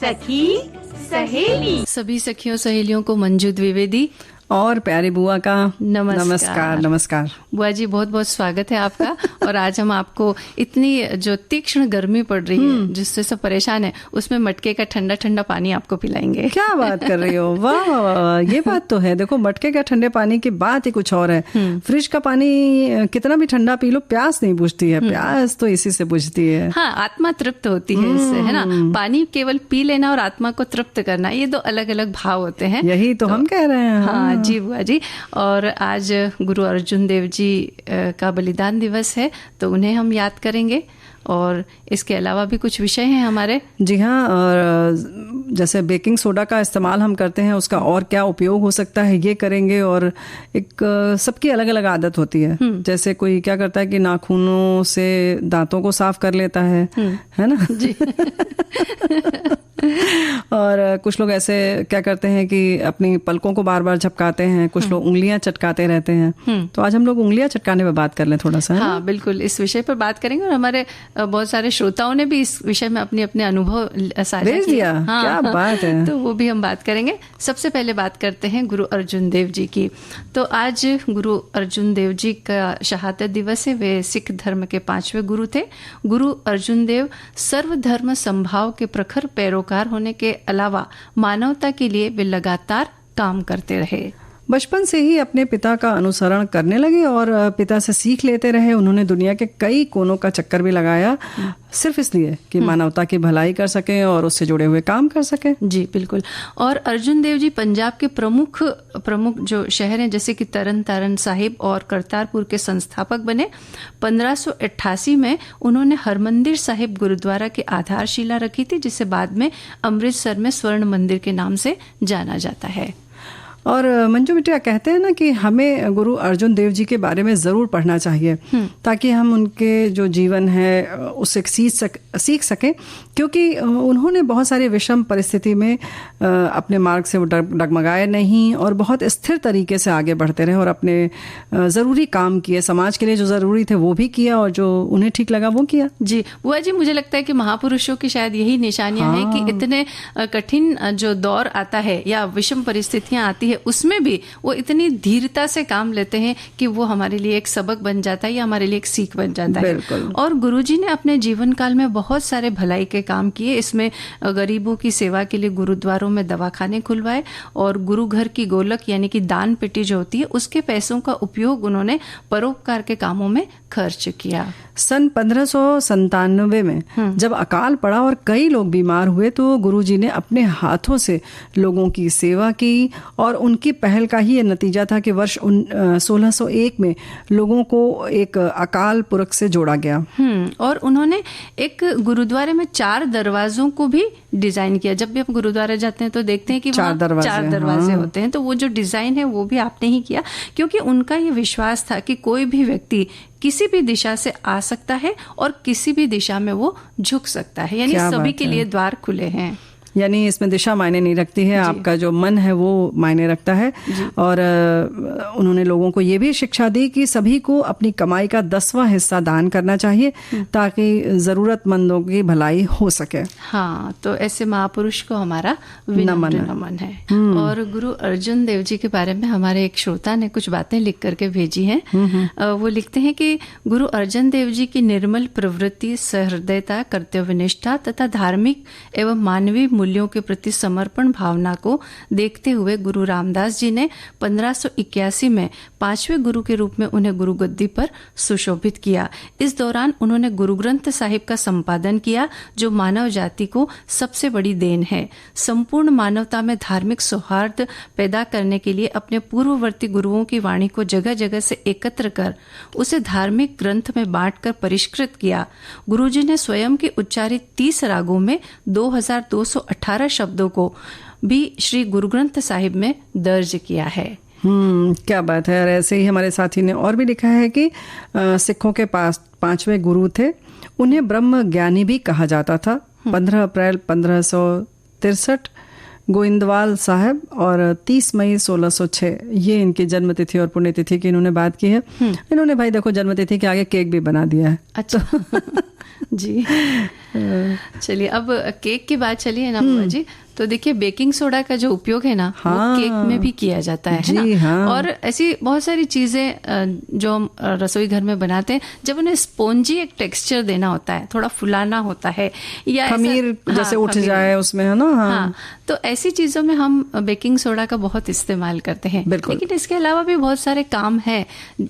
सखी सहेली। सभी सखियों सहेलियों को मंजू द्विवेदी और प्यारी बुआ का नमस्कार। नमस्कार बुआ जी, बहुत बहुत स्वागत है आपका। और आज हम आपको इतनी जो तीक्ष्ण गर्मी पड़ रही है जिससे सब परेशान है, उसमें मटके का ठंडा ठंडा पानी आपको पिलाएंगे। क्या बात कर रही हो, वाह वाह वाह, ये बात तो है। देखो, मटके का ठंडे पानी की बात ही कुछ और है। फ्रिज का पानी कितना भी ठंडा पी लो, प्यास नहीं बुझती है। प्यास तो इसी से बुझती है। हाँ, आत्मा तृप्त होती है इससे, है ना। पानी केवल पी लेना और आत्मा को तृप्त करना, ये दो अलग अलग भाव होते हैं। यही तो हम कह रहे हैं। हाँ जी बुआ जी। और आज गुरु अर्जुन देव जी का बलिदान दिवस है, तो उन्हें हम याद करेंगे। और इसके अलावा भी कुछ विषय हैं हमारे। जी हाँ, और जैसे बेकिंग सोडा का इस्तेमाल हम करते हैं, उसका और क्या उपयोग हो सकता है ये करेंगे। और एक सबकी अलग अलग आदत होती है। जैसे कोई क्या करता है कि नाखूनों से दांतों को साफ कर लेता है ना जी। और कुछ लोग ऐसे क्या करते हैं कि अपनी पलकों को बार बार झपकाते हैं। कुछ लोग उंगलियां चटकाते रहते हैं। तो आज हम लोग उंगलियां चटकाने पे बात कर लें थोड़ा सा। हाँ बिल्कुल, इस विषय पर बात करेंगे। और हमारे बहुत सारे श्रोताओं ने भी इस विषय में अपने अपने अनुभव साझा किया। हाँ, क्या बात है। तो वो भी हम बात करेंगे। सबसे पहले बात करते हैं गुरु अर्जुन देव जी की। तो आज गुरु अर्जुन देव जी का शहादत दिवस है। वे सिख धर्म के 5वें गुरु थे। गुरु अर्जुन देव सर्वधर्म संभाव के प्रखर पैरोकार होने के अलावा मानवता के लिए वे लगातार काम करते रहे। बचपन से ही अपने पिता का अनुसरण करने लगे और पिता से सीख लेते रहे। उन्होंने दुनिया के कई कोनों का चक्कर भी लगाया, सिर्फ इसलिए कि मानवता की भलाई कर सके और उससे जुड़े हुए काम कर सके। जी बिल्कुल। और अर्जुन देव जी पंजाब के प्रमुख जो शहर हैं, जैसे कि तरन तारण साहिब और करतारपुर के संस्थापक बने। 1588 में उन्होंने हरमंदिर साहिब गुरुद्वारा की आधारशिला रखी थी, जिसे बाद में अमृतसर में स्वर्ण मंदिर के नाम से जाना जाता है। और मंजू बिटिया, कहते हैं ना कि हमें गुरु अर्जुन देव जी के बारे में ज़रूर पढ़ना चाहिए ताकि हम उनके जो जीवन है उससे सीख सकें। क्योंकि उन्होंने बहुत सारी विषम परिस्थिति में अपने मार्ग से वो डगमगाए नहीं और बहुत स्थिर तरीके से आगे बढ़ते रहे और अपने ज़रूरी काम किए। समाज के लिए जो ज़रूरी थे वो भी किया और जो उन्हें ठीक लगा वो किया। जी बुआ जी, मुझे लगता है कि महापुरुषों की शायद यही निशानियां हैं कि इतने कठिन जो दौर आता है या विषम परिस्थितियां आती है, उसमें भी वो इतनी धीरता से काम लेते हैं कि वो हमारे लिए एक सबक बन जाता है या हमारे लिए एक सीख बन जाता है। और गुरुजी ने अपने जीवन काल में बहुत सारे भलाई के काम किए। इसमें गरीबों की सेवा के लिए गुरुद्वारों में दवाखाने खुलवाए और गुरु घर की गोलक यानी कि दान पेटी जो होती है, उसके पैसों का उपयोग उन्होंने परोपकार के कामों में खर्च किया। सन 1597 में जब अकाल पड़ा और कई लोग बीमार हुए, तो गुरुजी ने अपने हाथों से लोगों की सेवा की और उनकी पहल का ही ये नतीजा था कि वर्ष 1601 में लोगों को एक अकाल पुरख से जोड़ा गया। और उन्होंने एक गुरुद्वारे में 4 दरवाजों को भी डिजाइन किया। जब भी हम गुरुद्वारे जाते हैं तो देखते हैं कि 4 दरवाजे होते हैं। तो वो जो डिजाइन है वो भी आपने ही किया, क्योंकि उनका ये विश्वास था कि कोई भी व्यक्ति किसी भी दिशा से आ सकता है और किसी भी दिशा में वो झुक सकता है, यानी सभी के लिए द्वार खुले हैं। यानी इसमें दिशा मायने नहीं रखती है, आपका जो मन है वो मायने रखता है। और उन्होंने लोगों को ये भी शिक्षा दी कि सभी को अपनी कमाई का 10वां हिस्सा दान करना चाहिए ताकि जरूरतमंदों की भलाई हो सके। हाँ, तो ऐसे महापुरुष को हमारा नमन है। और गुरु अर्जुन देव जी के बारे में हमारे एक श्रोता ने कुछ बातें लिख करके भेजी हैं। वो लिखते हैं कि गुरु अर्जुन देव जी की निर्मल प्रवृत्ति, सहृदयता, कर्तव्यनिष्ठा तथा धार्मिक एवं मानवीय मूल्यों के प्रति समर्पण भावना को देखते हुए गुरु रामदास जी ने 1581 में 5वें गुरु के रूप में उन्हें गुरु गद्दी पर सुशोभित किया। इस दौरान उन्होंने गुरु ग्रंथ साहिब का संपादन किया, जो मानव जाति को सबसे बड़ी देन है। संपूर्ण मानवता में धार्मिक सौहार्द पैदा करने के लिए अपने पूर्ववर्ती गुरुओं की वाणी को जगह जगह से एकत्र कर उसे धार्मिक ग्रंथ में बांटकर परिष्कृत किया। गुरुजी ने स्वयं की उच्चारित 30 रागों में 2218 शब्दों को भी श्री गुरु ग्रंथ साहिब में दर्ज किया है। क्या बात है। और ऐसे ही हमारे साथी ने और भी लिखा है कि सिखों के पास 5वें गुरु थे, उन्हें ब्रह्म ज्ञानी भी कहा जाता था। 15 अप्रैल 1563 गोइंदवाल साहब और 30 मई 1606 ये इनकी जन्मतिथि और पुण्यतिथि की इन्होंने बात की है। इन्होंने भाई देखो जन्मतिथि के आगे केक भी बना दिया है। अच्छा। जी। चलिए, अब केक की बात चलिए ना बुआ जी, तो देखिए बेकिंग सोडा का जो उपयोग है ना, वो केक में भी किया जाता है ना। हाँ। और ऐसी बहुत सारी चीजें जो हम रसोई घर में बनाते हैं, जब उन्हें स्पॉन्जी एक टेक्सचर देना होता है, थोड़ा फुलाना होता है, या खमीर जैसे उठ जाए उसमें, है ना। हाँ, तो ऐसी चीजों में हम बेकिंग सोडा का बहुत इस्तेमाल करते हैं। लेकिन इसके अलावा भी बहुत सारे काम हैं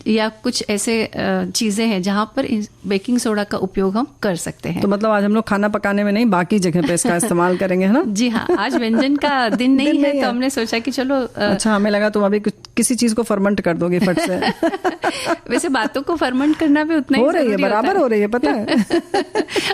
या कुछ ऐसे चीजें हैं जहाँ पर बेकिंग सोडा का उपयोग हम कर सकते हैं। तो मतलब आज हम लोग खाना पकाने में नहीं, बाकी जगह पे इसका इस्तेमाल करेंगे, है ना। जी हाँ, आज व्यंजन का दिन नहीं है, तो हमने सोचा कि चलो अच्छा, हमें लगा तुम अभी किसी चीज को फर्मेंट कर दोगे फट से। वैसे बातों को फर्मेंट करना भी उतना ही हो रही है, बराबर हो रही है, पता है।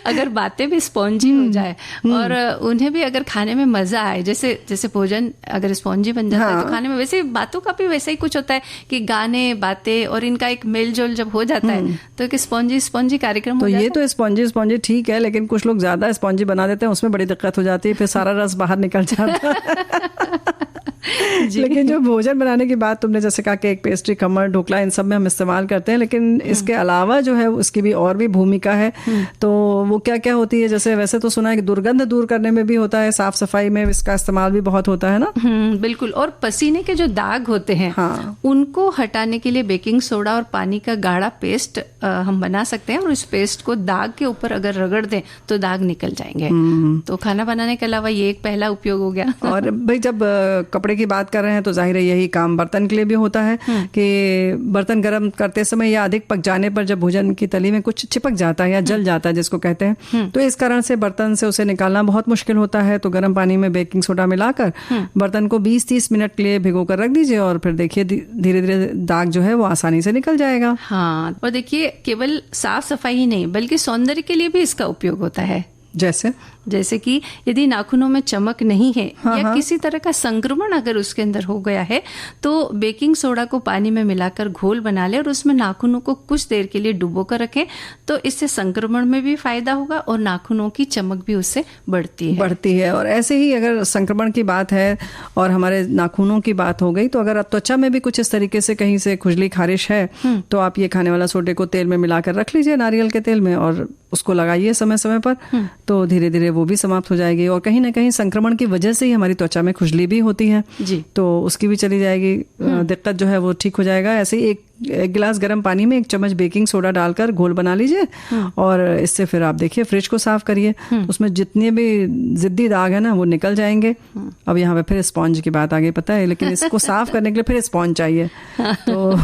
अगर बातें भी स्पॉन्जी हो जाए और उन्हें भी अगर खाने में मजा आए, जैसे भोजन अगर स्पॉन्जी बन जाता है तो खाने में, वैसे बातों का भी वैसा ही कुछ होता है कि गाने, बातें और इनका एक मेल जोल जब हो जाता है तो एक स्पॉन्जी कार्यक्रम हो जाता है। ये तो स्पॉन्जी ठीक है, लेकिन कुछ लोग ज्यादा स्पॉन्जी बना देते हैं, उसमें बड़ी दिक्कत हो जाती है, फिर सारा रस बाहर निकल जाता है। लेकिन जो भोजन बनाने की बात तुमने जैसे कहा, केक, पेस्ट्री, खमण, ढोकला, इन सब में हम इस्तेमाल करते हैं, लेकिन इसके अलावा जो है उसकी भी और भी भूमिका है। तो वो क्या क्या होती है? जैसे वैसे तो सुना है कि दुर्गंध दूर करने में भी होता है, साफ सफाई में इसका इस्तेमाल भी बहुत होता है ना। बिल्कुल। और पसीने के जो दाग होते हैं, हाँ, उनको हटाने के लिए बेकिंग सोडा और पानी का गाढ़ा पेस्ट हम बना सकते हैं, और इस पेस्ट को दाग के ऊपर अगर रगड़ दें तो दाग निकल जाएंगे। तो खाना बनाने के अलावा ये एक पहला उपयोग हो गया। और भाई जब कपड़े की बात कर रहे हैं तो जाहिर है यही काम बर्तन के लिए भी होता है कि बर्तन गर्म करते समय या अधिक पक जाने पर जब भोजन की तली में कुछ चिपक जाता है या जल जाता है जिसको कहते हैं, तो इस कारण से बर्तन से उसे निकालना बहुत मुश्किल होता है। तो गर्म पानी में बेकिंग सोडा मिलाकर बर्तन को 20-30 मिनट के लिए भिगो कर रख दीजिए, और फिर देखिए धीरे धीरे दाग जो है वो आसानी से निकल जाएगा। हाँ, और देखिए केवल साफ सफाई ही नहीं बल्कि सौंदर्य के लिए भी इसका उपयोग होता है। जैसे कि यदि नाखूनों में चमक नहीं है, या किसी तरह का संक्रमण अगर उसके अंदर हो गया है, तो बेकिंग सोडा को पानी में मिलाकर घोल बना ले और उसमें नाखूनों को कुछ देर के लिए डुबो कर रखें, तो इससे संक्रमण में भी फायदा होगा और नाखूनों की चमक भी उससे बढ़ती है। और ऐसे ही अगर संक्रमण की बात है और हमारे नाखूनों की बात हो गई, तो अगर त्वचा में भी कुछ इस तरीके से कहीं से खुजली खारिश है, तो आप ये खाने वाला सोडे को तेल में मिलाकर रख लीजिए, नारियल के तेल में, और उसको लगाइए समय समय पर, तो धीरे धीरे वो भी समाप्त हो जाएगी। और कहीं ना कहीं संक्रमण की वजह से ही हमारी त्वचा में खुजली भी होती है जी, तो उसकी भी चली जाएगी, दिक्कत जो है वो ठीक हो जाएगा। ऐसे ही एक गिलास गर्म पानी में 1 चम्मच बेकिंग सोडा डालकर घोल बना लीजिए, और इससे फिर आप देखिए फ्रिज को साफ करिए, उसमें जितने भी जिद्दी दाग है ना वो निकल जाएंगे। अब यहाँ पे फिर स्पॉन्ज की बात आ गई, पता है, लेकिन इसको साफ करने के लिए फिर स्पॉन्ज चाहिए। तो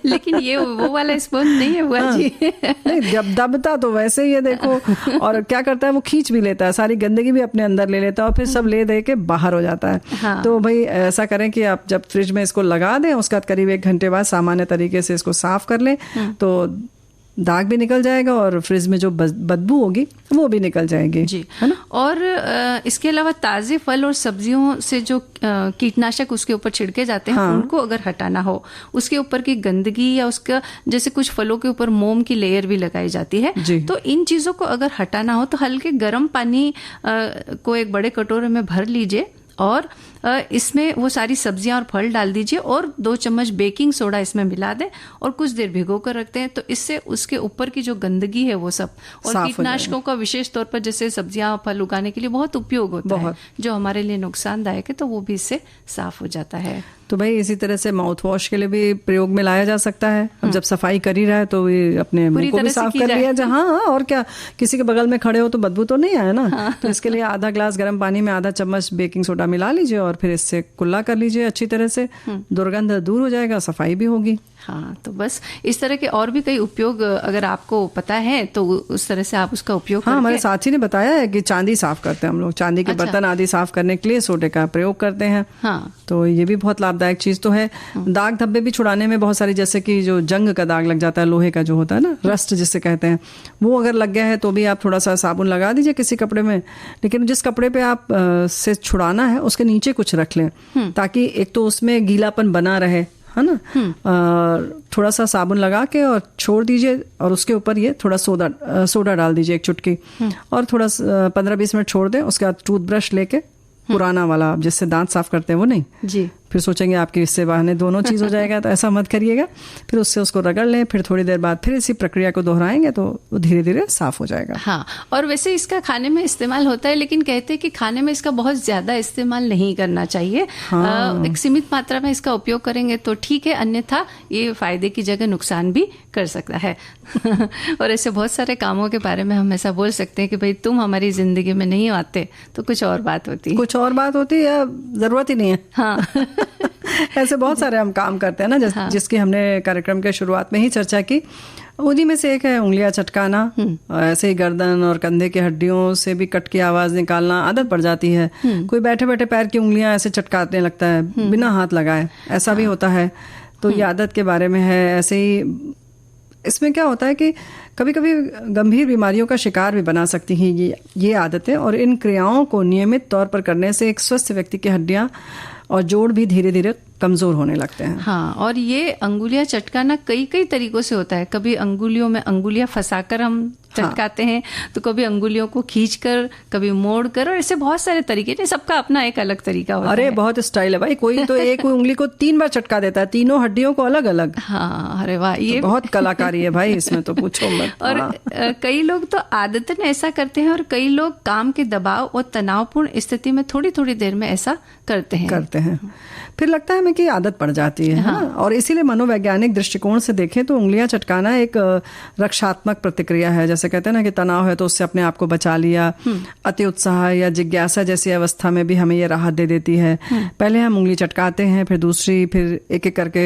लेकिन ये वो वाला स्पॉन्ज नहीं है बुआ जी। नहीं, जब दबता तो वैसे ही है, देखो। और क्या करता है, वो खींच भी लेता है, सारी गंदगी भी अपने अंदर ले लेता है, और फिर सब ले दे के बाहर हो जाता है। तो भाई ऐसा करें कि आप जब फ्रिज में इसको लगा दें, उसका करीब 1 घंटे बाद सामान्य तरीके से इसको साफ कर लें, तो दाग भी निकल जाएगा और फ्रिज में जो बदबू होगी वो भी निकल जाएगी जी, है ना। और इसके अलावा ताजे फल और सब्जियों से जो कीटनाशक उसके ऊपर छिड़के जाते हैं, उनको अगर हटाना हो, उसके ऊपर की गंदगी या उसका, जैसे कुछ फलों के ऊपर मोम की लेयर भी लगाई जाती है, तो इन चीजों को अगर हटाना हो तो हल्के गर्म पानी को एक बड़े कटोरे में भर लीजिए, और इसमें वो सारी सब्जियां और फल डाल दीजिए, और 2 चम्मच बेकिंग सोडा इसमें मिला दें और कुछ देर भिगो कर रखते हैं, तो इससे उसके ऊपर की जो गंदगी है वो सब, और कीटनाशकों का विशेष तौर पर जैसे सब्जियां फल उगाने के लिए बहुत उपयोग होता है, जो हमारे लिए नुकसानदायक है, तो वो भी इससे साफ हो जाता है। तो भाई इसी तरह से माउथ वॉश के लिए भी प्रयोग में लाया जा सकता है। अब जब सफाई कर ही रहा है तो ये अपने मुंह को भी साफ कर लिया जाए। हाँ, और क्या, किसी के बगल में खड़े हो तो बदबू तो नहीं आए ना। तो इसके लिए आधा ग्लास गर्म पानी में आधा चम्मच बेकिंग सोडा मिला लीजिए, और फिर इससे कुल्ला कर लीजिए अच्छी तरह से, दुर्गंध दूर हो जाएगा, सफाई भी होगी। हाँ, तो बस इस तरह के और भी कई उपयोग अगर आपको पता है तो उस तरह से आप उसका उपयोग हाँ, हमारे साथी ने बताया है कि चांदी साफ करते हैं हम लोग, चांदी के बर्तन आदि साफ करने के लिए सोडे का प्रयोग करते हैं। हाँ, तो ये भी बहुत लाभदायक चीज तो है। दाग धब्बे भी छुड़ाने में बहुत सारी, जैसे कि जो जंग का दाग लग जाता है, लोहे का जो होता है ना, रस्ट जिसे कहते हैं, वो अगर लग गया है तो भी आप थोड़ा सा साबुन लगा दीजिए किसी कपड़े में, लेकिन जिस कपड़े पे आप से छुड़ाना है उसके नीचे कुछ रख लें, ताकि एक तो उसमें गीलापन बना रहे, है ना। थोड़ा सा साबुन लगा के और छोड़ दीजिए, और उसके ऊपर ये थोड़ा सोडा डाल दीजिए 1 चुटकी, और थोड़ा 15-20 मिनट छोड़ दें। उसके बाद टूथब्रश लेके, पुराना वाला जिससे दांत साफ करते हैं वो नहीं जी, फिर सोचेंगे आपके इससे बहाने दोनों चीज़ हो जाएगा, तो ऐसा मत करिएगा। फिर उससे उसको रगड़ लें, फिर थोड़ी देर बाद फिर इसी प्रक्रिया को दोहराएंगे तो वो धीरे धीरे साफ हो जाएगा। हाँ, और वैसे इसका खाने में इस्तेमाल होता है, लेकिन कहते हैं कि खाने में इसका बहुत ज़्यादा इस्तेमाल नहीं करना चाहिए। एक सीमित मात्रा में इसका उपयोग करेंगे तो ठीक है, अन्यथा ये फायदे की जगह नुकसान भी कर सकता है। और ऐसे बहुत सारे कामों के बारे में हम ऐसा बोल सकते हैं कि भाई तुम हमारी ज़िंदगी में नहीं आते तो कुछ और बात होती, कुछ और बात होती या ज़रूरत ही नहीं है। हाँ। ऐसे बहुत सारे हम काम करते हैं ना, जिसकी हमने कार्यक्रम के शुरुआत में ही चर्चा की। उन्हीं में से एक है उंगलियां चटकाना। ऐसे ही गर्दन और कंधे की हड्डियों से भी कट की आवाज निकालना आदत पड़ जाती है। कोई बैठे बैठे पैर की उंगलियां ऐसे चटकाने लगता है बिना हाथ लगाए, ऐसा भी होता है। तो ये आदत के बारे में है। ऐसे ही इसमें क्या होता है कि कभी कभी गंभीर बीमारियों का शिकार भी बना सकती हैं ये आदतें, और इन क्रियाओं को नियमित तौर पर करने से एक स्वस्थ व्यक्ति की हड्डियां और जोड़ भी धीरे धीरे कमजोर होने लगते हैं। हाँ, और ये अंगुलियां चटकाना कई कई तरीकों से होता है। कभी अंगुलियों में अंगुलियां फंसाकर हम चटकाते हैं, तो कभी अंगुलियों को खींचकर, कभी मोड़कर, और ऐसे बहुत सारे तरीके हैं। सबका अपना एक अलग तरीका होता है। अरे बहुत स्टाइल है भाई। कोई तो एक उंगली को 3 बार चटका देता है, तीनों हड्डियों को अलग अलग। हाँ, अरे वाह, ये तो बहुत कलाकारी है भाई इसमें, तो पूछो मत। और कई लोग तो आदतन ऐसा करते हैं, और कई लोग काम के दबाव और तनावपूर्ण स्थिति में थोड़ी थोड़ी देर में ऐसा करते हैं। फिर लगता है हमें कि आदत पड़ जाती है। हाँ। और इसीलिए मनोवैज्ञानिक दृष्टिकोण से देखें तो उंगलियां चटकाना एक रक्षात्मक प्रतिक्रिया है। जैसे कहते हैं ना कि तनाव है तो उससे अपने आप को बचा लिया। अति उत्साह या जिज्ञासा जैसी अवस्था में भी हमें ये राहत दे देती है। पहले हम उंगली चटकाते हैं, फिर दूसरी, फिर एक एक करके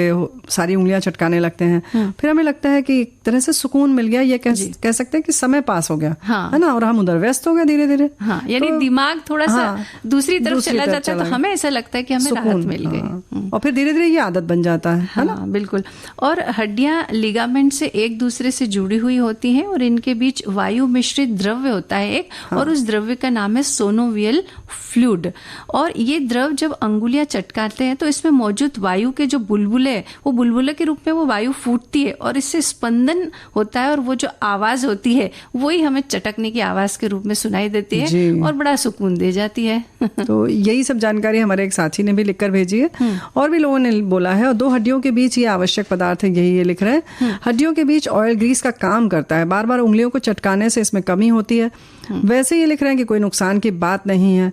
सारी उंगलियां चटकाने लगते हैं। फिर हमें लगता है कि एक तरह से सुकून मिल गया, ये कह सकते हैं कि समय पास हो गया। हाँ। है ना, और हम उधर व्यस्त हो गए धीरे धीरे। हाँ, यानी दिमाग थोड़ा सा दूसरी तरफ चला जाता है, तो हमें ऐसा लगता है कि हमें राहत मिल गई। और फिर धीरे धीरे ये आदत बन जाता है ना। बिल्कुल। और हड्डियां लिगामेंट से एक दूसरे से जुड़ी हुई होती हैं, और इनके बीच वायु मिश्रित द्रव्य होता है एक। हाँ। और उस द्रव्य का नाम है सोनोवियल फ्लूइड। और ये द्रव जब अंगुलियां चटकाते हैं तो इसमें मौजूद वायु के जो बुलबुले, वो बुलबुले के रूप में वो वायु फूटती है, और इससे स्पंदन होता है, और वो जो आवाज होती है वही हमें चटकने की आवाज के रूप में सुनाई देती है, और बड़ा सुकून दे जाती है। तो यही सब जानकारी हमारे एक साथी ने भी लिखकर भेजी है, और भी लोगों ने बोला है। और 2 हड्डियों के बीच ये आवश्यक पदार्थ है, यही ये लिख रहे हैं। हड्डियों के बीच ऑयल ग्रीस का काम करता है। बार बार उंगलियों को चटकाने से इसमें कमी होती है। वैसे ये लिख रहे हैं कि कोई नुकसान की बात नहीं है,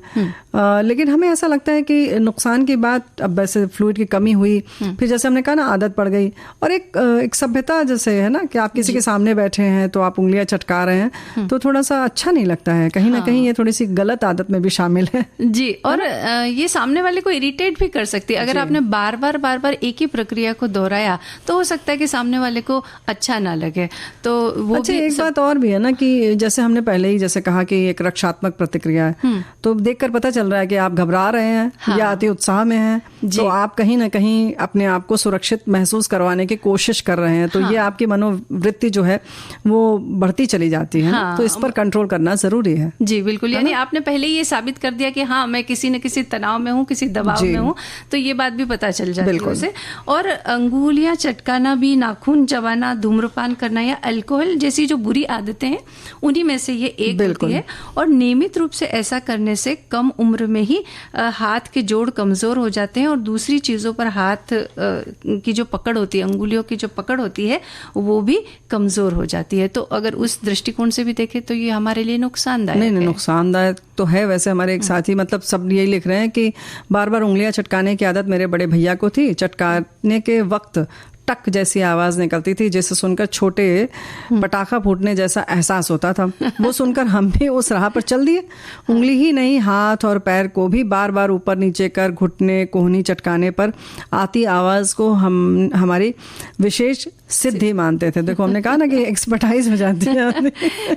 लेकिन हमें ऐसा लगता है कि नुकसान की बात, अब वैसे फ्लूइड की कमी हुई, फिर जैसे हमने कहा ना आदत पड़ गई, और एक सभ्यता जैसे है ना कि आप किसी के सामने बैठे हैं तो आप उंगलियां चटका रहे हैं, तो थोड़ा सा अच्छा नहीं लगता है। कहीं ना कहीं ये थोड़ी सी गलत आदत में भी शामिल है जी। और ये सामने वाले को इरिटेट भी कर सकती है। अगर आपने बार बार एक ही प्रक्रिया को दोहराया तो हो सकता है कि सामने वाले को अच्छा ना लगे। तो वो अच्छा, एक बात और भी है ना कि जैसे हमने पहले ही जैसे कहा कि एक रक्षात्मक प्रतिक्रिया है, तो देखकर पता चल रहा है कि आप घबरा रहे हैं। हाँ। या अति उत्साह में हैं, तो आप कहीं ना कहीं अपने आप को सुरक्षित महसूस करवाने की कोशिश कर रहे हैं, तो ये आपकी मनोवृत्ति जो है वो बढ़ती चली जाती है। हाँ। तो इस पर कंट्रोल करना जरूरी है। जी बिल्कुल। यानी आपने पहले ये साबित कर दिया कि हाँ, मैं किसी न किसी तनाव में हूँ, किसी दबाव में हूँ, तो ये बात भी पता चल जाती है उसे। और अंगुलियां चटकाना भी, नाखून चबाना, धूम्रपान करना या अल्कोहल जैसी जो बुरी आदतें हैं उन्हीं में से ये एक होती है। और नियमित रूप से ऐसा करने से कम उम्र में ही हाथ के जोड़ कमजोर हो जाते हैं, और दूसरी चीजों पर हाथ की जो पकड़ होती है, अंगुलियों की जो पकड़ होती है, वो भी कमजोर हो जाती है। तो अगर उस दृष्टिकोण से भी देखें तो ये हमारे लिए नुकसानदायक है। नहीं, नुकसानदायक तो है। वैसे हमारे एक साथी मतलब सब यही लिख रहे हैं कि बार बार उंगलियां चटकाने की आदत मेरे बड़े भैया को थी। चटकाने के वक्त टक जैसी आवाज निकलती थी, जिसे सुनकर छोटे पटाखा फूटने जैसा एहसास होता था। वो सुनकर हम भी उस राह पर चल दिए। उंगली ही नहीं, हाथ और पैर को भी बार बार ऊपर नीचे कर घुटने कोहनी चटकाने पर आती आवाज को हम हमारी विशेष सिद्धि मानते थे। देखो, हमने कहा ना कि एक्सपर्टाइज हो जाती है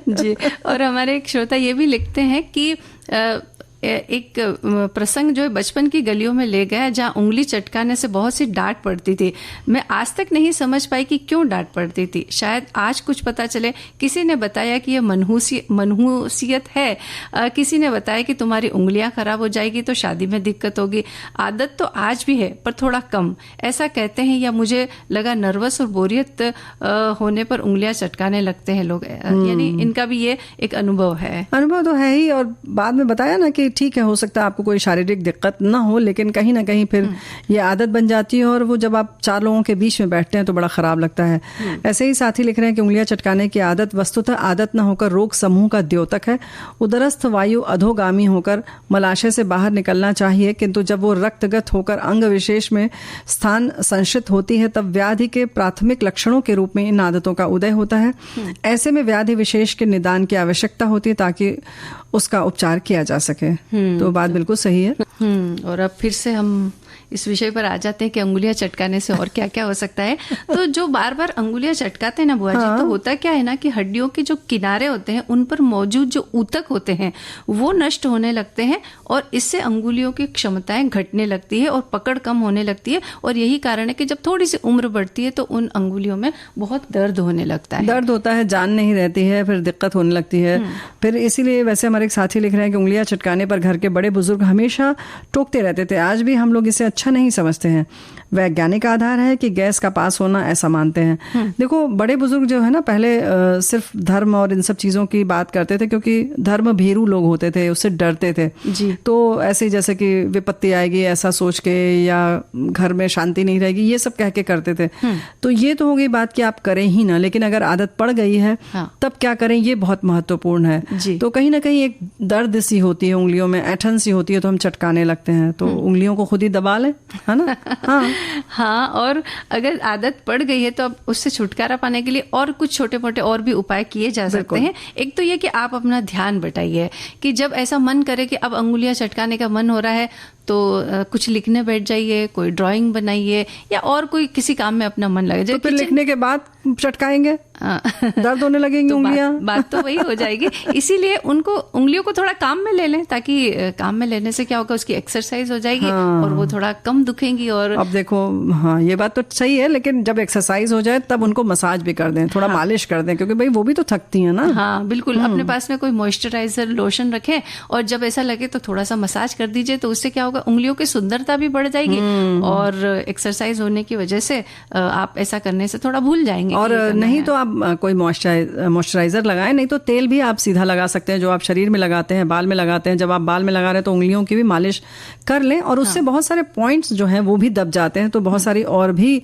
जी। और हमारे एक श्रोता ये भी लिखते हैं कि एक प्रसंग जो है बचपन की गलियों में ले गया, जहाँ उंगली चटकाने से बहुत सी डांट पड़ती थी। मैं आज तक नहीं समझ पाई कि क्यों डांट पड़ती थी। शायद आज कुछ पता चले। किसी ने बताया कि यह मनहूसियत है, किसी ने बताया कि तुम्हारी उंगलियां खराब हो जाएगी तो शादी में दिक्कत होगी। आदत तो आज भी है पर थोड़ा कम, ऐसा कहते हैं। या मुझे लगा नर्वस और बोरियत होने पर उंगलियां चटकाने लगते हैं लोग। यानी इनका भी ये एक अनुभव है। अनुभव तो है ही। और बाद में बताया ना कि कि ठीक है, हो सकता है आपको कोई शारीरिक दिक्कत ना हो, लेकिन कहीं ना कहीं फिर ये आदत बन जाती है और वो जब आप 4 लोगों के बीच में बैठते हैं तो बड़ा खराब लगता है। ऐसे ही साथी लिख रहे हैं कि उंगलियां चटकाने की आदत वस्तुतः आदत न होकर रोग समूह का द्योतक है। उदरस्थ वायु अधोगामी होकर मलाशय से बाहर निकलना चाहिए, किंतु जब वो रक्तगत होकर अंग विशेष में स्थान संचित होती है तब व्याधि के प्राथमिक लक्षणों के रूप में इन आदतों का उदय होता है। ऐसे में व्याधि विशेष के निदान की आवश्यकता होती है ताकि उसका उपचार किया जा सके। तो बात बिल्कुल सही है। और अब फिर से हम इस विषय पर आ जाते हैं कि अंगुलियां चटकाने से और क्या क्या हो सकता है। तो जो बार बार अंगुलियां चटकाते हैं ना बुआ जी, तो होता क्या है ना कि हड्डियों के जो किनारे होते हैं उन पर मौजूद जो ऊतक होते हैं वो नष्ट होने लगते हैं और इससे अंगुलियों की क्षमताएं घटने लगती है और पकड़ कम होने लगती है। और यही कारण है कि जब थोड़ी सी उम्र बढ़ती है तो उन अंगुलियों में बहुत दर्द होने लगता है। दर्द होता है, जान नहीं रहती है, फिर दिक्कत होने लगती है। फिर इसीलिए वैसे हमारे एक साथी लिख रहे हैं कि उंगलियां चटकाने पर घर के बड़े बुजुर्ग हमेशा टोकते रहते थे। आज भी हम लोग इसे अच्छा नहीं समझते हैं। वैज्ञानिक आधार है कि गैस का पास होना, ऐसा मानते हैं। देखो, बड़े बुजुर्ग जो है ना, पहले सिर्फ धर्म और इन सब चीजों की बात करते थे क्योंकि धर्म भीरू लोग होते थे, उससे डरते थे जी। तो ऐसे जैसे कि विपत्ति आएगी ऐसा सोच के, या घर में शांति नहीं रहेगी, ये सब कह के करते थे। तो ये तो हो गई बात कि आप करें ही ना, लेकिन अगर आदत पड़ गई है तब क्या करें, ये बहुत महत्वपूर्ण है। तो कहीं ना कहीं एक दर्द सी होती है उंगलियों में, ऐठन सी होती है, तो हम चटकाने लगते हैं। तो उंगलियों को खुद ही दबा लें, है ना। हाँ, और अगर आदत पड़ गई है तो अब उससे छुटकारा पाने के लिए और कुछ छोटे मोटे और भी उपाय किए जा सकते हैं। एक तो ये कि आप अपना ध्यान बटाइए कि जब ऐसा मन करे कि अब अंगुलियां चटकाने का मन हो रहा है तो कुछ लिखने बैठ जाइए, कोई ड्राइंग बनाइए या और कोई किसी काम में अपना मन लगे। तो फिर लिखने के बाद चटकाएंगे, दर्द होने लगेंगे तो उंगलियां। बात तो वही हो जाएगी। इसीलिए उनको उंगलियों को थोड़ा काम में ले लें, ताकि काम में लेने से क्या होगा, उसकी एक्सरसाइज हो जाएगी और वो थोड़ा कम दुखेंगी। और अब देखो, हाँ ये बात तो सही है, लेकिन जब एक्सरसाइज हो जाए तब उनको मसाज भी कर दें, थोड़ा मालिश कर दें, क्योंकि भाई वो भी तो थकती है ना। हाँ बिल्कुल, अपने पास में कोई मॉइस्चराइजर लोशन रखें और जब ऐसा लगे तो थोड़ा सा मसाज कर दीजिए। तो उससे क्या होगा, उंगलियों की सुंदरता भी बढ़ जाएगी और एक्सरसाइज होने की वजह से आप ऐसा करने से थोड़ा भूल जाएंगे। और नहीं तो आप कोई मॉइस्चराइजर लगाएं, नहीं तो तेल भी आप सीधा लगा सकते हैं जो आप शरीर में लगाते हैं, बाल में लगाते हैं। जब आप बाल में लगा रहे हैं तो उंगलियों की भी मालिश कर लें और उससे बहुत सारे पॉइंट्स जो हैं वो भी दब जाते हैं। तो बहुत सारी और भी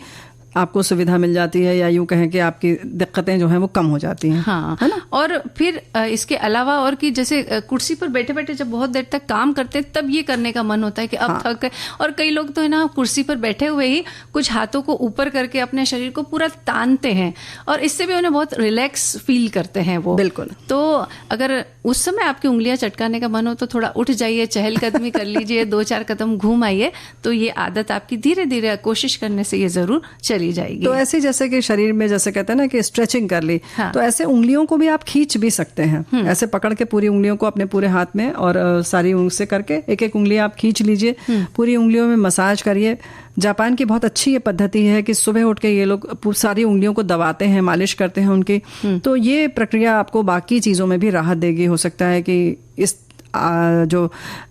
आपको सुविधा मिल जाती है, या यूं कहें कि आपकी दिक्कतें जो हैं वो कम हो जाती हैं। हाँ, है ना। और फिर इसके अलावा और कि जैसे कुर्सी पर बैठे बैठे जब बहुत देर तक काम करते हैं तब ये करने का मन होता है कि अब थक गए। और कई लोग तो है ना, कुर्सी पर बैठे हुए ही कुछ हाथों को ऊपर करके अपने शरीर को पूरा तानते हैं और इससे भी उन्हें बहुत रिलैक्स फील करते हैं वो। बिल्कुल। तो अगर उस समय आपकी उंगलियां चटकाने का मन हो तो थोड़ा उठ जाइए, चहलकदमी कर लीजिए, 2-4 कदम घूम आइए, तो ये आदत आपकी धीरे धीरे कोशिश करने से ये जरूर चली जाएगी। तो ऐसे जैसे कि शरीर में जैसे कहते हैं ना कि स्ट्रेचिंग कर ली, तो ऐसे उंगलियों को भी आप खींच भी सकते हैं। ऐसे पकड़ के पूरी उंगलियों को अपने पूरे हाथ में और सारी उंगली से करके एक एक उंगली आप खींच लीजिए, पूरी उंगलियों में मसाज करिए। जापान की बहुत अच्छी ये पद्धति है कि सुबह उठ के ये लोग सारी उंगलियों को दबाते हैं, मालिश करते हैं उनकी। तो ये प्रक्रिया आपको बाकी चीजों में भी राहत देगी। हो सकता है कि इस जो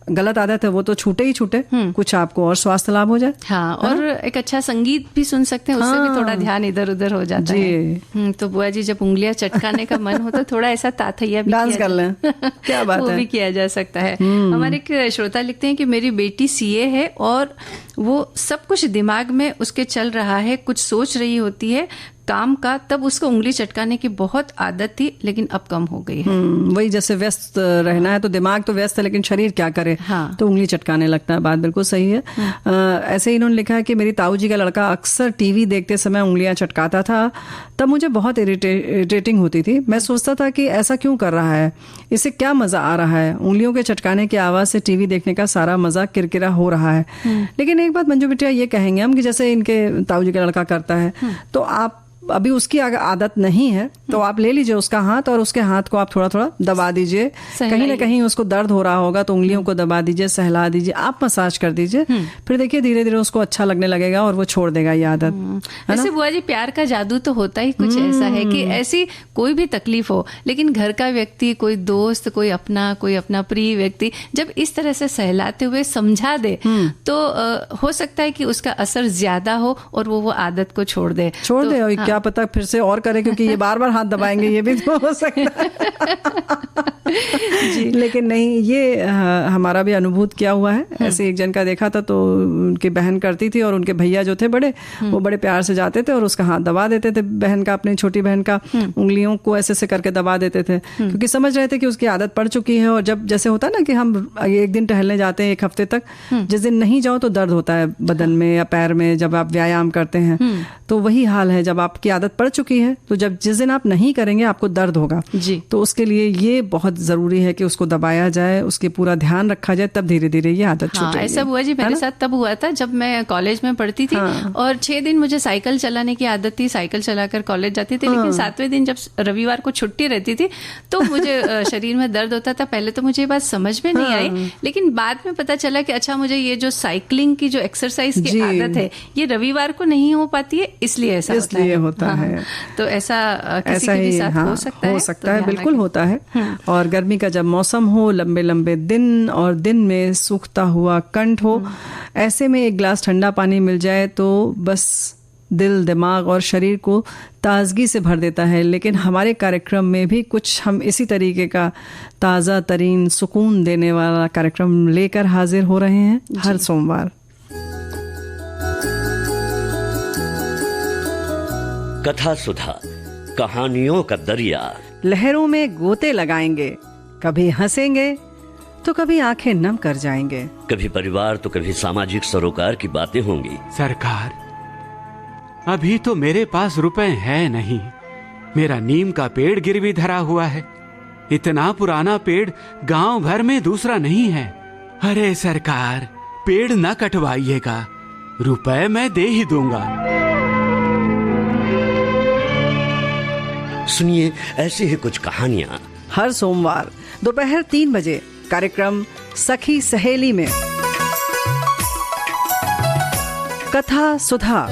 गलत आदत है वो तो छूटे ही छूटे, कुछ आपको और स्वास्थ्य लाभ हो जाए। हाँ, और एक अच्छा संगीत भी सुन सकते हैं, उससे भी थोड़ा ध्यान इधर उधर हो जाता है। तो बुआ जी, जब उंगलियां चटकाने का मन हो तो थोड़ा ऐसा ताथैया भी डांस कर लें, क्या बात है, वो भी किया जा सकता है। हमारे एक श्रोता लिखते हैं कि मेरी बेटी सीए है और वो सब कुछ दिमाग में उसके चल रहा है, कुछ सोच रही होती है काम का, तब उसको उंगली चटकाने की बहुत आदत थी लेकिन अब कम हो गई है। वही जैसे व्यस्त रहना है तो दिमाग तो व्यस्त है लेकिन शरीर क्या करे। हाँ। तो उंगली चटकाने लगता है। बात बिल्कुल सही है। ऐसे ही इन्होंने लिखा है कि मेरी ताऊ जी का लड़का अक्सर टीवी देखते समय उंगलियां चटकाता था, तब मुझे बहुत इरिटेटिंग होती थी। मैं सोचता था कि ऐसा क्यों कर रहा है, इसे क्या मजा आ रहा है। उंगलियों के चटकाने की आवाज से टीवी देखने का सारा मजा किरकिरा हो रहा है। लेकिन एक बात मंजू बिटिया ये कहेंगे हम कि जैसे इनके ताऊ जी का लड़का करता है तो आप अभी उसकी आदत नहीं है तो आप ले लीजिए उसका हाथ और उसके हाथ को आप थोड़ा थोड़ा दबा दीजिए। कहीं ना कहीं उसको दर्द हो रहा होगा तो उंगलियों को दबा दीजिए, सहला दीजिए, आप मसाज कर दीजिए। फिर देखिए धीरे धीरे उसको अच्छा लगने लगेगा और वो छोड़ देगा ये आदत। ऐसे बुआ जी, प्यार का जादू तो होता ही कुछ ऐसा है कि ऐसी कोई भी तकलीफ हो लेकिन घर का व्यक्ति, कोई दोस्त, कोई अपना प्रिय व्यक्ति जब इस तरह से सहलाते हुए समझा दे तो हो सकता है कि उसका असर ज्यादा हो और वो आदत को छोड़ दे। और क्या पता फिर से और करें, क्योंकि ये बार बार हाथ दबाएंगे, ये भी तो हो सकता है। जी, लेकिन नहीं, ये हमारा भी अनुभूत किया हुआ है। ऐसे एक जन का देखा था, तो उनकी बहन करती थी और उनके भैया जो थे बड़े, वो बड़े प्यार से जाते थे और उसका हाथ दबा देते थे, बहन का, अपनी छोटी बहन का, उंगलियों को ऐसे से करके दबा देते थे, क्योंकि समझ रहे थे कि उसकी आदत पड़ चुकी है। और जब जैसे होता है ना कि हम एक दिन टहलने जाते हैं 1 हफ्ते तक, जिस दिन नहीं जाओ तो दर्द होता है बदन में या पैर में, जब आप व्यायाम करते हैं तो वही हाल है। जब आपकी आदत पड़ चुकी है तो जब जिस दिन आप नहीं करेंगे आपको दर्द होगा जी। तो उसके लिए ये बहुत जरूरी है कि उसको दबाया जाए, उसके पूरा ध्यान रखा जाए, तब धीरे धीरे ये आदत छूटेगी। ऐसा हुआ जी, मेरे साथ तब हुआ था जब मैं कॉलेज में पढ़ती थी और 6 दिन मुझे साइकिल चलाने की आदत थी, साइकिल चलाकर कॉलेज जाती थी। लेकिन 7वें दिन जब रविवार को छुट्टी रहती थी तो मुझे शरीर में दर्द होता था। पहले तो मुझे ये बात समझ में नहीं आई, लेकिन बाद में पता चला कि अच्छा, मुझे ये जो साइकिलिंग की जो एक्सरसाइज की आदत है ये रविवार को नहीं हो पाती है, इसलिए ऐसा होता है। तो ऐसा किसी के भी साथ हो सकता है, बिल्कुल होता है। और गर्मी का जब मौसम हो, लंबे लंबे दिन और दिन में सूखता हुआ कंठ हो, ऐसे में एक गिलास ठंडा पानी मिल जाए तो बस दिल, दिमाग और शरीर को ताजगी से भर देता है। लेकिन हमारे कार्यक्रम में भी कुछ हम इसी तरीके का ताज़ा तरीन, सुकून देने वाला कार्यक्रम लेकर हाजिर हो रहे हैं हर सोमवार। कथा सुधा, कहानियों का दरिया, लहरों में गोते लगाएंगे, कभी हंसेंगे तो कभी आंखें नम कर जाएंगे, कभी परिवार तो कभी सामाजिक सरोकार की बातें होंगी। सरकार, अभी तो मेरे पास रुपए है नहीं, मेरा नीम का पेड़ गिरवी धरा हुआ है, इतना पुराना पेड़ गांव भर में दूसरा नहीं है। अरे सरकार, पेड़ न कटवाइएगा, रुपए मैं दे ही दूंगा। सुनिए ऐसी ही कुछ कहानियां हर सोमवार दोपहर 3 बजे कार्यक्रम सखी सहेली में। कथा सुधा।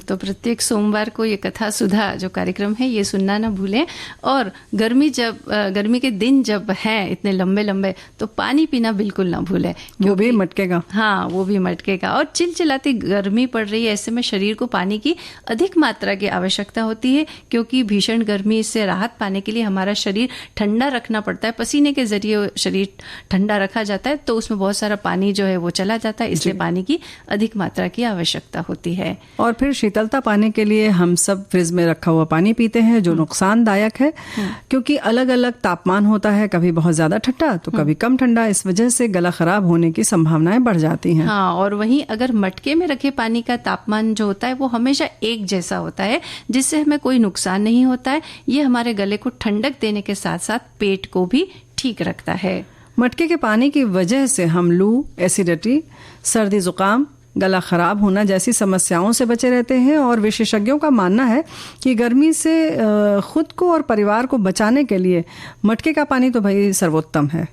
तो प्रत्येक सोमवार को ये कथा सुधा जो कार्यक्रम है ये सुनना ना भूलें। और गर्मी के दिन जब हैं इतने लंबे लंबे, तो पानी पीना बिल्कुल ना भूलें, वो भी मटके का। हाँ, वो भी मटके का। और चिलचिलाती गर्मी पड़ रही है, ऐसे में शरीर को पानी की अधिक मात्रा की आवश्यकता होती है, क्योंकि भीषण गर्मी से राहत पाने के लिए हमारा शरीर ठंडा रखना पड़ता है। पसीने के जरिए शरीर ठंडा रखा जाता है, तो उसमें बहुत सारा पानी जो है वो चला जाता है, इसलिए पानी की अधिक मात्रा की आवश्यकता होती है। और फिर शीतलता पाने के लिए हम सब फ्रिज में रखा हुआ पानी पीते हैं, जो नुकसानदायक है, क्योंकि अलग अलग तापमान होता है, कभी बहुत ज्यादा ठंडा तो कभी कम ठंडा। इस वजह से गला खराब होने की संभावनाएं बढ़ जाती हैं। हाँ, और वहीं अगर मटके में रखे पानी का तापमान जो होता है वो हमेशा एक जैसा होता है, जिससे हमें कोई नुकसान नहीं होता है। ये हमारे गले को ठंडक देने के साथ साथ पेट को भी ठीक रखता है। मटके के पानी की वजह से हम लू, एसिडिटी, सर्दी, जुकाम, गला खराब होना जैसी समस्याओं से बचे रहते हैं। और विशेषज्ञों का मानना है कि गर्मी से खुद को और परिवार को बचाने के लिए मटके का पानी तो भाई सर्वोत्तम है।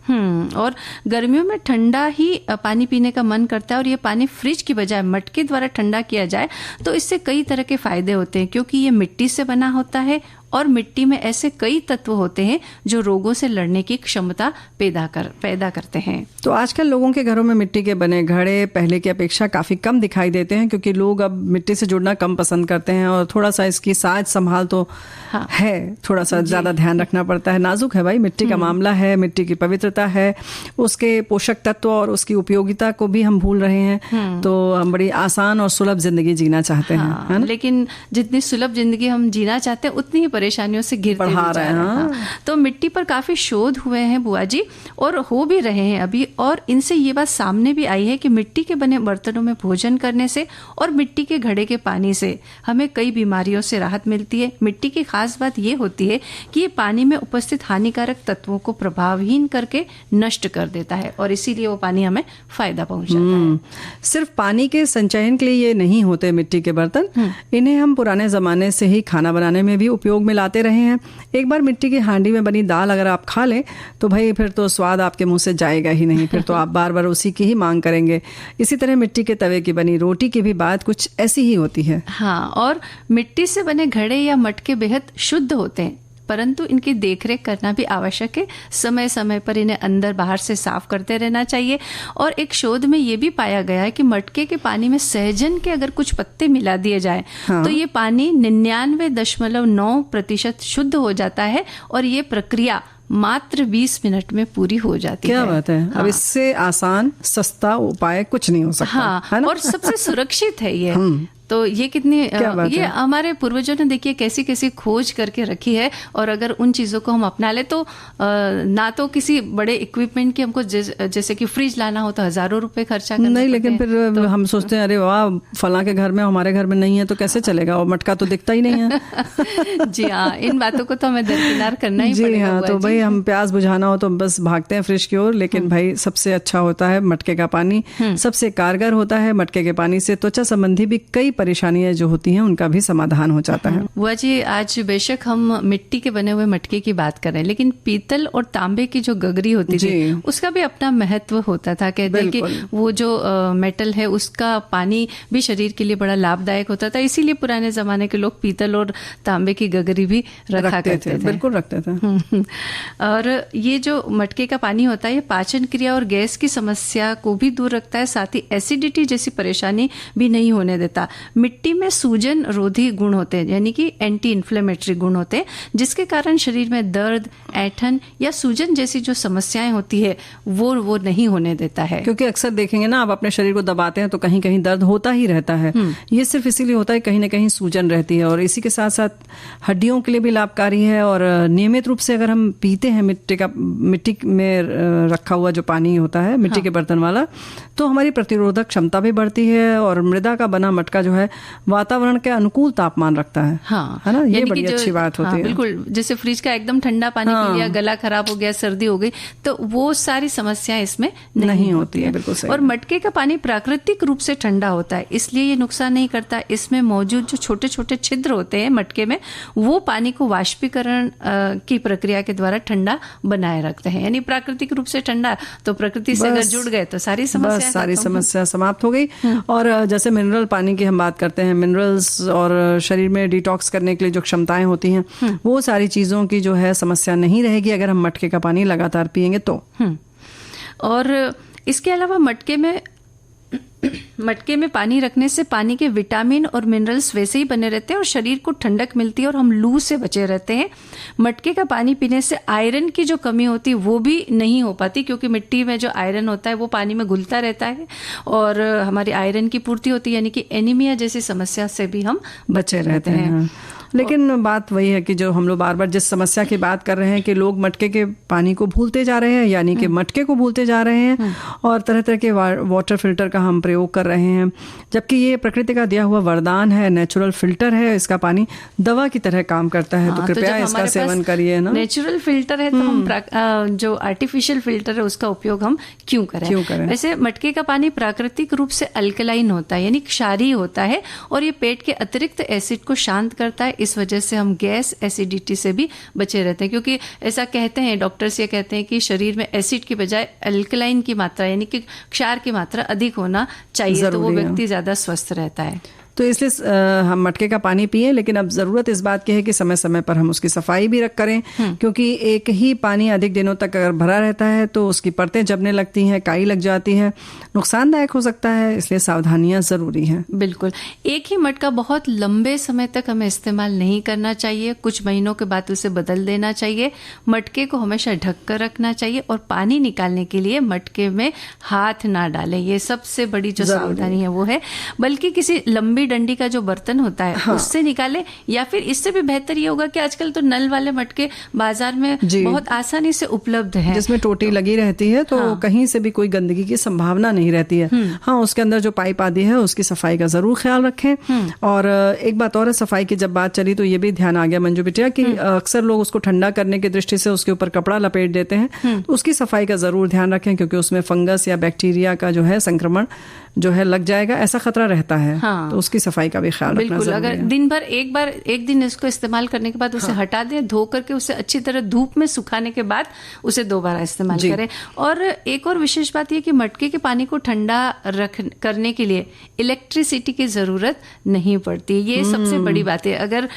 और गर्मियों में ठंडा ही पानी पीने का मन करता है, और ये पानी फ्रिज की बजाय मटके द्वारा ठंडा किया जाए तो इससे कई तरह के फायदे होते हैं, क्योंकि ये मिट्टी से बना होता है और मिट्टी में ऐसे कई तत्व होते हैं जो रोगों से लड़ने की क्षमता पैदा करते हैं। तो आजकल लोगों के घरों में मिट्टी के बने घड़े पहले की अपेक्षा काफी कम दिखाई देते हैं, क्योंकि लोग अब मिट्टी से जुड़ना कम पसंद करते हैं और थोड़ा सा इसकी साज संभाल तो है, थोड़ा सा ज्यादा ध्यान रखना पड़ता है। नाजुक है भाई, मिट्टी का मामला है, मिट्टी की पवित्रता है, उसके पोषक तत्व और उसकी उपयोगिता को भी हम भूल रहे हैं। तो हम बड़ी आसान और सुलभ जिंदगी जीना चाहते हैं, है ना? लेकिन जितनी सुलभ जिंदगी हम जीना चाहते हैं उतनी ही परेशानियों से घिरते जा रहे हैं। तो मिट्टी पर काफी शोध हुए हैं बुआ जी, और हो भी रहे हैं अभी, और इनसे ये बात सामने भी आई है कि मिट्टी के बने बर्तनों में भोजन करने से और मिट्टी के घड़े के पानी से हमें कई बीमारियों से राहत मिलती है। मिट्टी की खास बात ये होती है कि ये पानी में उपस्थित हानिकारक तत्वों को प्रभावहीन करके नष्ट कर देता है, और इसीलिए वो पानी हमें फायदा पहुंचाता है। सिर्फ पानी के संचयन के लिए ये नहीं होते मिट्टी के बर्तन, इन्हें हम पुराने जमाने से ही खाना बनाने में भी उपयोग में लाते रहे हैं। एक बार मिट्टी की हांडी में बनी दाल अगर आप खा लें तो भाई फिर तो स्वाद आपके मुंह से जाएगा ही नहीं, फिर तो आप बार बार उसी की ही मांग करेंगे। इसी तरह मिट्टी के तवे की बनी रोटी की भी बात कुछ ऐसी ही होती है। हाँ, और मिट्टी से बने घड़े या मटके बेहद शुद्ध होते हैं, परंतु इनकी देखरेख करना भी आवश्यक है। समय समय पर इन्हें अंदर बाहर से साफ करते रहना चाहिए। और एक शोध में ये भी पाया गया है कि मटके के पानी में सहजन के अगर कुछ पत्ते मिला दिए जाए तो ये पानी 99.9% शुद्ध हो जाता है और ये प्रक्रिया मात्र 20 मिनट में पूरी हो जाती है। क्या बात है। अब इससे आसान सस्ता उपाय कुछ नहीं हो सकता। हाँ, है ना? और सबसे सुरक्षित है ये। तो ये कितनी ये हमारे पूर्वजों ने देखिए कैसी कैसी खोज करके रखी है। और अगर उन चीज़ों को हम अपना ले तो ना तो किसी बड़े इक्विपमेंट की हमको जैसे कि फ्रिज लाना हो तो हजारों रुपए खर्चा करना नहीं, लेकिन फिर तो हम सोचते हैं अरे वाह फला के घर में हमारे घर में नहीं है तो कैसे चलेगा, और मटका तो दिखता ही नहीं है। जी हाँ, इन बातों को तो हमें दरकिनार करना ही पड़ेगा। हाँ, तो भाई हम प्यास बुझाना हो तो बस भागते हैं फ्रिज की ओर, लेकिन भाई सबसे अच्छा होता है मटके का पानी, सबसे कारगर होता है। मटके के पानी से त्वचा संबंधी भी कई परेशानियां जो होती हैं उनका भी समाधान हो जाता है। बुआ जी, आज बेशक हम मिट्टी के बने हुए मटके की बात कर रहे हैं, लेकिन पीतल और तांबे की जो गगरी होती थी उसका भी अपना महत्व होता था। कहते हैं कि वो जो मेटल है उसका पानी भी शरीर के लिए बड़ा लाभदायक होता था, इसीलिए पुराने जमाने के लोग पीतल और तांबे की गगरी भी रखा करते थे। बिल्कुल रखते थे। और ये जो मटके का पानी होता है ये पाचन क्रिया और गैस की समस्या को भी दूर रखता है, साथ ही एसिडिटी जैसी परेशानी भी नहीं होने देता। मिट्टी में सूजन रोधी गुण होते हैं, यानी कि एंटी इन्फ्लेमेटरी गुण होते हैं, जिसके कारण शरीर में दर्द, ऐंठन या सूजन जैसी जो समस्याएं होती है वो नहीं होने देता है। क्योंकि अक्सर देखेंगे ना, आप अपने शरीर को दबाते हैं तो कहीं कहीं दर्द होता ही रहता है। ये सिर्फ इसीलिए होता है कहीं ना कहीं सूजन रहती है। और इसी के साथ साथ हड्डियों के लिए भी लाभकारी है। और नियमित रूप से अगर हम पीते हैं मिट्टी में रखा हुआ जो पानी होता है, मिट्टी के बर्तन वाला, तो हमारी प्रतिरोधक क्षमता भी बढ़ती है। और मृदा का बना मटका जो है वातावरण के अनुकूल तापमान रखता है। हाँ, है ना, ये बड़ी अच्छी बात होती है। बिल्कुल, जैसे फ्रिज का एकदम ठंडा पानी पी लिया, गला खराब हो गया, सर्दी हो गई, तो वो सारी समस्याएं इसमें नहीं होती है। बिल्कुल सही। और मटके का पानी प्राकृतिक रूप से ठंडा होता है, इसलिए ये नुकसान नहीं करता। इसमें मौजूद जो छोटे छोटे छिद्र होते हैं मटके में, वो पानी को वाष्पीकरण की प्रक्रिया के द्वारा ठंडा बनाए रखते हैं। यानी प्राकृतिक रूप से ठंडा, तो प्रकृति से अगर जुड़ गए तो सारी समस्या समाप्त हो गई। और जैसे मिनरल पानी की हम बात करते हैं, मिनरल्स और शरीर में डिटॉक्स करने के लिए जो क्षमताएं होती हैं, वो सारी चीजों की जो है समस्या नहीं रहेगी अगर हम मटके का पानी लगातार पिएंगे तो। और इसके अलावा मटके में पानी रखने से पानी के विटामिन और मिनरल्स वैसे ही बने रहते हैं और शरीर को ठंडक मिलती है और हम लू से बचे रहते हैं। मटके का पानी पीने से आयरन की जो कमी होती है वो भी नहीं हो पाती, क्योंकि मिट्टी में जो आयरन होता है वो पानी में घुलता रहता है और हमारी आयरन की पूर्ति होती है, यानी कि एनीमिया जैसी समस्या से भी हम बचे रहते हैं। लेकिन बात वही है कि जो हम लोग बार बार जिस समस्या की बात कर रहे हैं कि लोग मटके के पानी को भूलते जा रहे हैं, यानी कि मटके को भूलते जा रहे हैं और तरह तरह के वाटर फिल्टर का हम प्रयोग कर रहे हैं, जबकि ये प्रकृति का दिया हुआ वरदान है, नेचुरल फिल्टर है। इसका पानी दवा की तरह काम करता है। तो कृपया इसका सेवन करिए ना। नेचुरल फिल्टर है तो हम जो आर्टिफिशियल फिल्टर है उसका उपयोग हम क्यों करें? वैसे मटके का पानी प्राकृतिक रूप से अल्कलाइन होता है, यानी क्षारीय होता है, और ये पेट के अतिरिक्त एसिड को शांत करता है। इस वजह से हम गैस, एसिडिटी से भी बचे रहते हैं, क्योंकि ऐसा कहते हैं डॉक्टर्स, ये कहते हैं कि शरीर में एसिड की बजाय अल्कलाइन की मात्रा यानी कि क्षार की मात्रा अधिक होना चाहिए, तो वो व्यक्ति ज्यादा स्वस्थ रहता है। तो इसलिए हम मटके का पानी पिए, लेकिन अब जरूरत इस बात की है कि समय समय पर हम उसकी सफाई भी करें, क्योंकि एक ही पानी अधिक दिनों तक अगर भरा रहता है तो उसकी परतें जमने लगती हैं, काई लग जाती है, नुकसानदायक हो सकता है। इसलिए सावधानियां जरूरी हैं। बिल्कुल, एक ही मटका बहुत लंबे समय तक हमें इस्तेमाल नहीं करना चाहिए, कुछ महीनों के बाद उसे बदल देना चाहिए। मटके को हमेशा ढक कर रखना चाहिए और पानी निकालने के लिए मटके में हाथ ना डालें। ये सबसे बड़ी जो सावधानी है वो है, बल्कि किसी लंबी डंडी का जो बर्तन होता है उससे निकाले, या फिर इससे भी बेहतर ये होगा कि आजकल तो नल वाले मटके बाजार में बहुत आसानी से उपलब्ध हैं, जिसमें टोटी लगी रहती है, तो कहीं से भी कोई गंदगी की संभावना नहीं रहती है। हाँ, उसके अंदर जो पाइप आदि है उसकी सफाई का जरूर ख्याल रखें। और एक बात और है, सफाई की जब बात चली तो ये भी ध्यान आ गया मंजू बिटिया कि अक्सर लोग उसको ठंडा करने की दृष्टि से उसके ऊपर कपड़ा लपेट देते हैं, तो उसकी सफाई का जरूर ध्यान रखें, क्योंकि उसमें फंगस या बैक्टीरिया का जो है संक्रमण जो है लग जाएगा, ऐसा खतरा रहता है। तो उसके उसकी सफाई का भी ख्याल रखना बिल्कुल। जरूरी अगर है। दिन भर एक दिन इसको इस्तेमाल करने के बाद उसे हटा दें, धो करके उसे अच्छी तरह धूप में सुखाने के बाद उसे दोबारा इस्तेमाल करें। और एक और विशेष बात यह कि मटके के पानी को ठंडा करने के लिए इलेक्ट्रिसिटी की जरूरत नहीं पड़ती। ये सबसे बड़ी बात है। अगर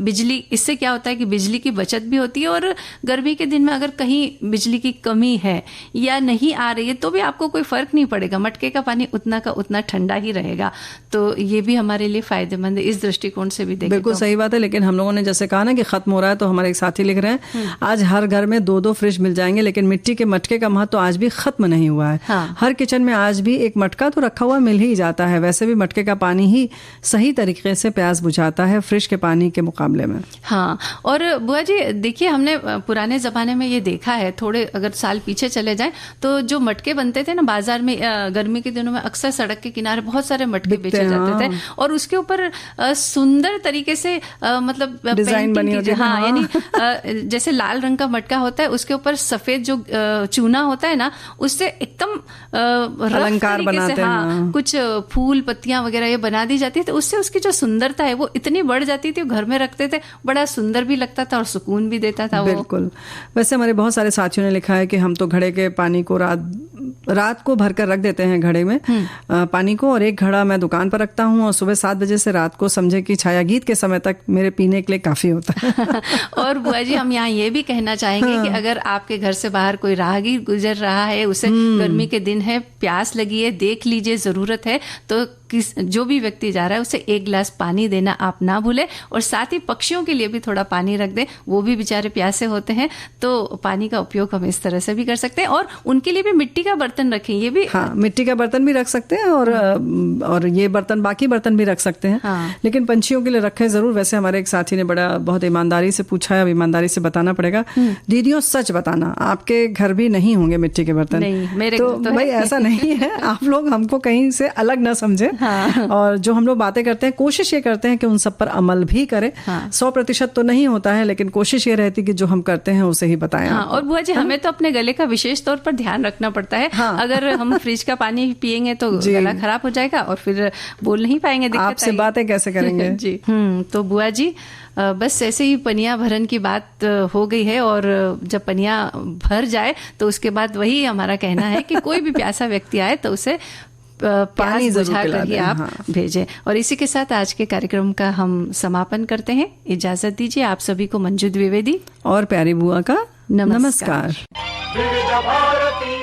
बिजली, इससे क्या होता है कि बिजली की बचत भी होती है, और गर्मी के दिन में अगर कहीं बिजली की कमी है या नहीं आ रही है तो भी आपको कोई फर्क नहीं पड़ेगा, मटके का पानी उतना का उतना ठंडा ही रहेगा। तो ये भी हमारे लिए फायदेमंद है इस दृष्टिकोण से भी देखें। बिल्कुल सही बात है। लेकिन हम लोगों ने जैसे कहा ना कि खत्म हो रहा है, तो हमारे एक साथी लिख रहे हैं आज हर घर में 2-2 फ्रिज मिल जाएंगे, लेकिन मिट्टी के मटके का महत्व तो आज भी खत्म नहीं हुआ है। हाँ। हर किचन में आज भी एक मटका तो रखा हुआ मिल ही जाता है। वैसे भी मटके का पानी ही सही तरीके से प्यास बुझाता है फ्रिज के पानी के मुकाबले में। हाँ, और बुआ जी देखिए, हमने पुराने जमाने में ये देखा है, थोड़े अगर साल पीछे चले जाएं तो जो मटके बनते थे ना बाजार में, गर्मी के दिनों में अक्सर सड़क के किनारे बहुत सारे मटके बेचे जाते थे, और उसके ऊपर सुंदर तरीके से मतलब डिजाइन बनी होती है। हाँ, यानी जैसे लाल रंग का मटका होता है, उसके ऊपर सफेद जो चूना होता है ना, उससे एकदम अलंकार बनाते हैं। हाँ, कुछ फूल पत्तियां वगैरह ये बना दी जाती है, तो उससे उसकी जो सुंदरता है वो इतनी बढ़ जाती थी। घर में रखते थे, बड़ा सुंदर भी लगता था और सुकून भी देता था वो। बिल्कुल। वैसे हमारे बहुत सारे साथियों ने लिखा है कि हम तो घड़े के पानी को रात को भरकर रख देते हैं घड़े में पानी को, और एक घड़ा मैं दुकान पर रखता हूँ, और सुबह 7 बजे से रात को समझे कि छाया गीत के समय तक मेरे पीने के लिए काफी होता है। और बुआ जी हम यहाँ ये भी कहना चाहेंगे कि अगर आपके घर से बाहर कोई राहगीर गुजर रहा है, उसे गर्मी के दिन है, प्यास लगी है, देख लीजिए, जरूरत है, तो जो भी व्यक्ति जा रहा है उसे 1 गिलास पानी देना आप ना भूलें, और साथ ही पक्षियों के लिए भी थोड़ा पानी रख दें, वो भी बेचारे प्यासे होते हैं। तो पानी का उपयोग हम इस तरह से भी कर सकते हैं, और उनके लिए भी मिट्टी का बर्तन रखें। ये भी हाँ, मिट्टी का बर्तन भी रख सकते हैं, और ये बर्तन, बाकी बर्तन भी रख सकते हैं। हाँ। लेकिन पंछियों के लिए रखें जरूर। वैसे हमारे एक साथी ने बहुत ईमानदारी से पूछा है, अब ईमानदारी से बताना पड़ेगा। दीदियों सच बताना, आपके घर भी नहीं होंगे मिट्टी के बर्तन? नहीं, मेरे तो घर तो भाई ऐसा नहीं है, आप लोग हमको कहीं से अलग ना समझे। हाँ। और जो हम लोग बातें करते हैं, कोशिश ये करते हैं कि उन सब पर अमल भी करें। 100% तो नहीं होता है, लेकिन कोशिश ये रहती है कि जो हम करते हैं उसे ही बताएं। हाँ, और बुआ जी हमें तो अपने गले का विशेष तौर पर ध्यान रखना पड़ता है। हाँ। अगर हम फ्रिज का पानी पिएंगे तो गला खराब हो जाएगा और फिर बोल नहीं पाएंगे, दिक्कत आपसे बातें कैसे करेंगे? जी। तो बुआ जी बस ऐसे ही पनिया भरन की बात हो गई है, और जब पनिया भर जाए तो उसके बाद वही हमारा कहना है कि कोई भी प्यासा व्यक्ति आए तो उसे पानी बुझा कर ही आप भेजें। और इसी के साथ आज के कार्यक्रम का हम समापन करते हैं। इजाजत दीजिए आप सभी को। मंजू द्विवेदी और प्यारी बुआ का नमस्कार। विविध भारती